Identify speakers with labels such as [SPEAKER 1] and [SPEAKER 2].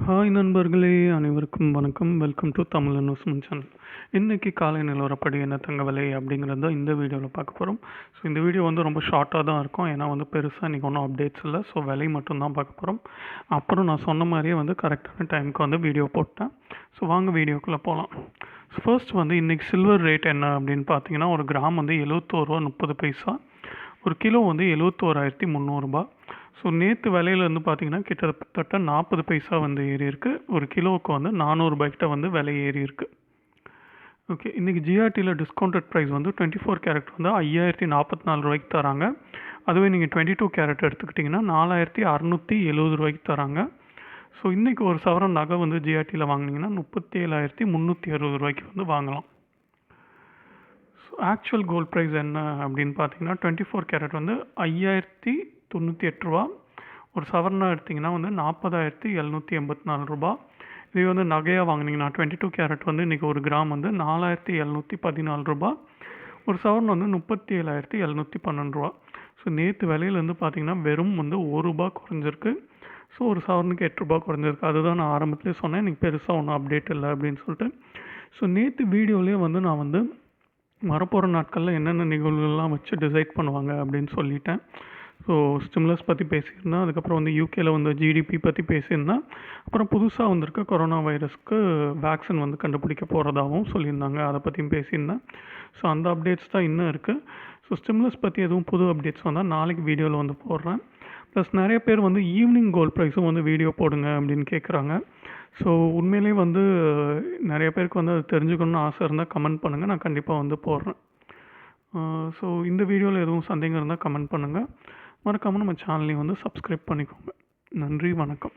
[SPEAKER 1] Hi நண்பர்களே, அனைவருக்கும் வணக்கம். Welcome to Tamil investment channel. இன்றைக்கி காலை நிலவரப்படி என்ன தங்க விலை அப்படிங்கிறது தான் இந்த வீடியோவில் பார்க்க போகிறோம். ஸோ இந்த வீடியோ வந்து ரொம்ப ஷார்ட்டாக தான் இருக்கும். ஏன்னா வந்து பெருசாக இன்றைக்கி ஒன்றும் அப்டேட்ஸ் இல்லை. ஸோ விலை மட்டும்தான் பார்க்க போகிறோம். அப்புறம் நான் சொன்ன மாதிரியே வந்து கரெக்டான டைமுக்கு வந்து வீடியோ போட்டேன். ஸோ வாங்க வீடியோக்குள்ளே போகலாம். ஸோ ஃபர்ஸ்ட் வந்து இன்றைக்கி சில்வர் ரேட் என்ன அப்படின்னு பார்த்தீங்கன்னா, ஒரு கிராம் வந்து 71.30 ரூபா, ஒரு கிலோ வந்து 71,300 ரூபா. ஸோ நேற்று விலையிலேருந்து பார்த்தீங்கன்னா கிட்டத்தட்ட 40 பைசா வந்து ஏறி இருக்குது. ஒரு கிலோவுக்கு வந்து 400 கிட்ட வந்து விலை ஏறி இருக்குது. ஓகே, இன்றைக்கி ஜிஆர்டியில் டிஸ்கவுண்டட் ப்ரைஸ் வந்து 24 கேரட் வந்து 5,044 ரூபாய்க்கு தராங்க. அதுவே நீங்கள் 22 கேரட் எடுத்துக்கிட்டிங்கன்னா 4,670 ரூபாய்க்கு தராங்க. ஸோ இன்றைக்கி ஒரு சவரன் நகை வந்து ஜிஆர்டியில் வாங்கினீங்கன்னா 37,360 ரூபாய்க்கு வந்து வாங்கலாம். ஸோ ஆக்சுவல் கோல்ட் ப்ரைஸ் என்ன அப்படின்னு பார்த்தீங்கன்னா 24 கேரட் வந்து 5,098 ரூபா. ஒரு சவரனாக எடுத்திங்கன்னா வந்து 40,784 ரூபா. இதே வந்து நகையாக வாங்கினீங்கன்னா 22 கேரட் வந்து இன்றைக்கி ஒரு கிராம் வந்து 4,714 ரூபா. ஒரு சவரன் வந்து 37,712 ரூபா. ஸோ நேற்று விலையிலேருந்து பார்த்தீங்கன்னா வெறும் வந்து ₹1 குறைஞ்சிருக்கு. ஸோ ஒரு சவரனுக்கு 8 ரூபா குறைஞ்சிருக்கு. அதுதான் நான் ஆரம்பத்துலேயே சொன்னேன், இன்றைக்கி பெருசாக ஒன்றும் அப்டேட் இல்லை அப்படின்னு சொல்லிட்டு. ஸோ நேற்று வீடியோலேயே வந்து நான் வந்து வரப்போகிற நாட்களில் என்னென்ன நிகழ்வுகள்லாம் வச்சு டிசைட் பண்ணுவாங்க அப்படின்னு சொல்லிட்டேன். ஸோ ஸ்டிமுலஸ் பற்றி பேசியிருந்தேன். அதுக்கப்புறம் வந்து யூகேயில் வந்து ஜிடிபி பற்றி பேசியிருந்தேன். அப்புறம் புதுசாக வந்திருக்க கொரோனா வைரஸ்க்கு வேக்சின் வந்து கண்டுபிடிக்க போகிறதாகவும் சொல்லியிருந்தாங்க. அதை பற்றியும் பேசியிருந்தேன். ஸோ அந்த அப்டேட்ஸ் தான் இன்னும் இருக்குது. ஸோ ஸ்டிமுலஸ் பற்றி எதுவும் புது அப்டேட்ஸ் வந்தால் நாளைக்கு வீடியோவில் வந்து போடுறேன். ப்ளஸ் நிறைய பேர் வந்து ஈவினிங் கோல்ட் ப்ரைஸும் வந்து வீடியோ போடுங்க அப்படின்னு கேட்குறாங்க. ஸோ உண்மையிலே வந்து நிறைய பேருக்கு வந்து அது தெரிஞ்சுக்கணுன்னு ஆசை இருந்தால் கமெண்ட் பண்ணுங்கள், நான் கண்டிப்பாக வந்து போடுறேன். ஸோ இந்த வீடியோவில் எதுவும் சந்தேகம் இருந்தால் கமெண்ட் பண்ணுங்கள். மறக்காமல் நம்ம சேனலையும் வந்து சப்ஸ்கிரைப் பண்ணிக்கோங்க. நன்றி, வணக்கம்.